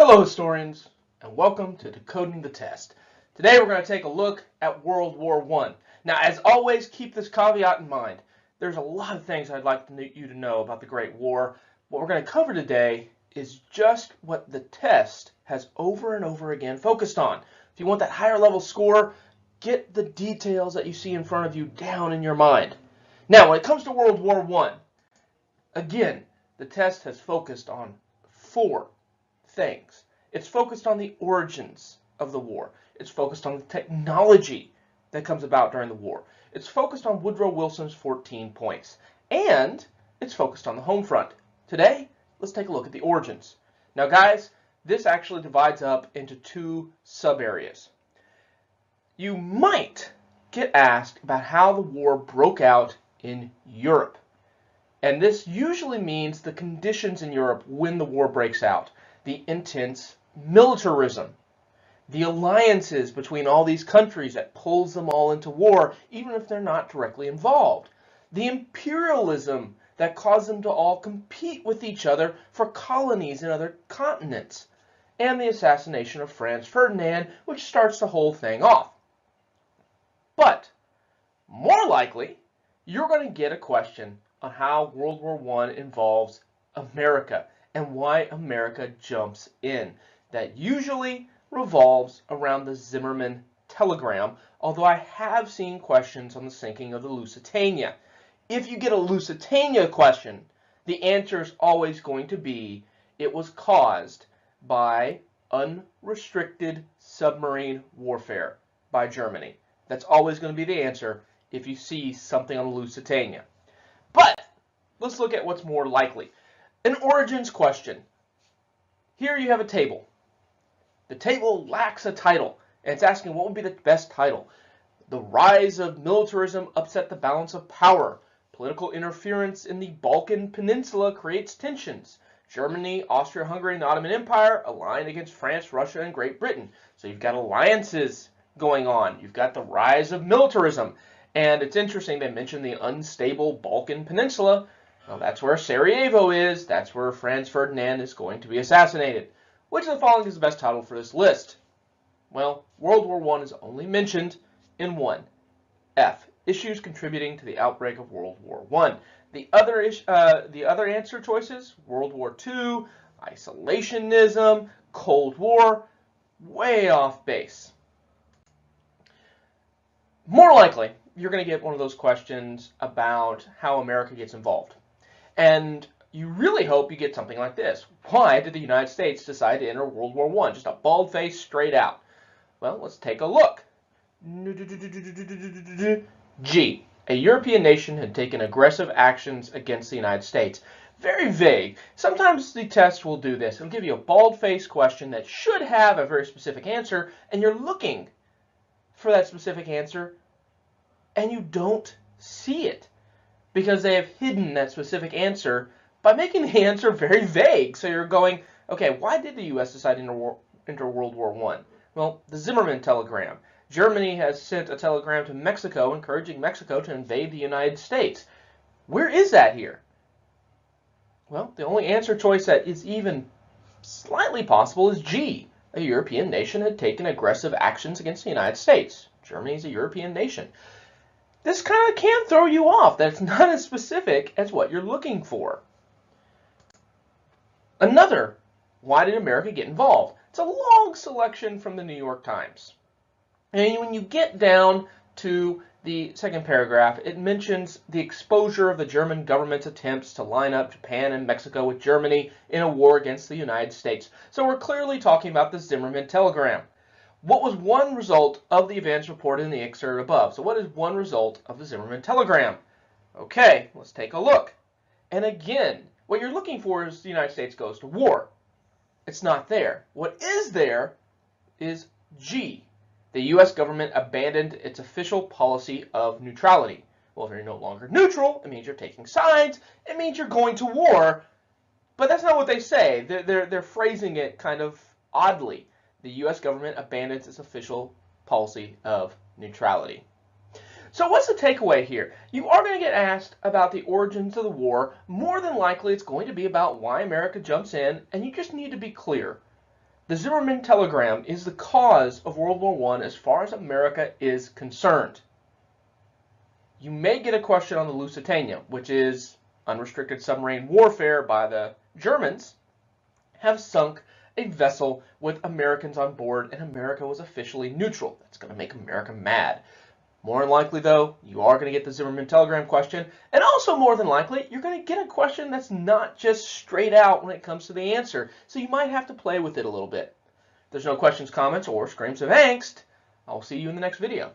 Hello historians, and welcome to Decoding the Test. Today we're going to take a look at World War I. Now, as always, keep this caveat in mind. There's a lot of things I'd like you to know about the Great War. What we're going to cover today is just what the test has over and over again focused on. If you want that higher level score, get the details that you see in front of you down in your mind. Now, when it comes to World War I, again, the test has focused on four things. It's focused on the origins of the war. It's focused on the technology that comes about during the war. It's focused on Woodrow Wilson's 14 points. And it's focused on the home front. Today, let's take a look at the origins. Now, guys, this actually divides up into two sub-areas. You might get asked about how the war broke out in Europe. And this usually means the conditions in Europe when the war breaks out. The intense militarism, the alliances between all these countries that pulls them all into war, even if they're not directly involved, the imperialism that caused them to all compete with each other for colonies in other continents, and the assassination of Franz Ferdinand, which starts the whole thing off. But more likely, you're going to get a question on how World War I involves America and why America jumps in. That usually revolves around the Zimmermann telegram, although I have seen questions on the sinking of the Lusitania. If you get a Lusitania question, the answer is always going to be it was caused by unrestricted submarine warfare by Germany. That's always going to be the answer if you see something on the Lusitania. But let's look at what's more likely. An origins question. Here you have a table. The table lacks a title, and it's asking what would be the best title. The rise of militarism upset the balance of power. Political interference in the Balkan Peninsula creates tensions. Germany, Austria-Hungary, and the Ottoman Empire align against France, Russia, and Great Britain. So you've got alliances going on. You've got the rise of militarism. And it's interesting they mentioned the unstable Balkan Peninsula. Well, that's where Sarajevo is. That's where Franz Ferdinand is going to be assassinated. Which of the following is the best title for this list? Well, World War I is only mentioned in one. F. Issues contributing to the outbreak of World War I. The other answer choices, World War II, isolationism, Cold War, way off base. More likely, you're going to get one of those questions about how America gets involved. And you really hope you get something like this. Why did the United States decide to enter World War I? Just a bald face straight out. Well, let's take a look. G. A European nation had taken aggressive actions against the United States. Very vague. Sometimes the test will do this. It'll give you a bald-faced question that should have a very specific answer, and you're looking for that specific answer, and you don't see it because they have hidden that specific answer by making the answer very vague. So you're going, okay, why did the U.S. decide to enter World War I? Well, the Zimmermann telegram. Germany has sent a telegram to Mexico encouraging Mexico to invade the United States. Where is that here? Well, the only answer choice that is even slightly possible is G. A European nation had taken aggressive actions against the United States. Germany is a European nation. This kind of can throw you off. That's not as specific as what you're looking for. Another, why did America get involved? It's a long selection from the New York Times. And when you get down to the second paragraph, it mentions the exposure of the German government's attempts to line up Japan and Mexico with Germany in a war against the United States. So we're clearly talking about the Zimmermann telegram. What was one result of the events reported in the excerpt above? So what is one result of the Zimmermann telegram? Okay, let's take a look. And again, what you're looking for is the United States goes to war. It's not there. What is there is G. The U.S. government abandoned its official policy of neutrality. Well, if you're no longer neutral, it means you're taking sides. It means you're going to war. But that's not what they say. They're phrasing it kind of oddly. The U.S. government abandons its official policy of neutrality. So what's the takeaway here? You are going to get asked about the origins of the war. More than likely, it's going to be about why America jumps in, and you just need to be clear. The Zimmermann telegram is the cause of World War I as far as America is concerned. You may get a question on the Lusitania, which is unrestricted submarine warfare by the Germans, have sunk a vessel with Americans on board, and America was officially neutral. That's going to make America mad. More than likely, though, you are going to get the Zimmermann telegram question, and also more than likely, you're going to get a question that's not just straight out when it comes to the answer, so you might have to play with it a little bit. If there's no questions, comments, or screams of angst, I'll see you in the next video.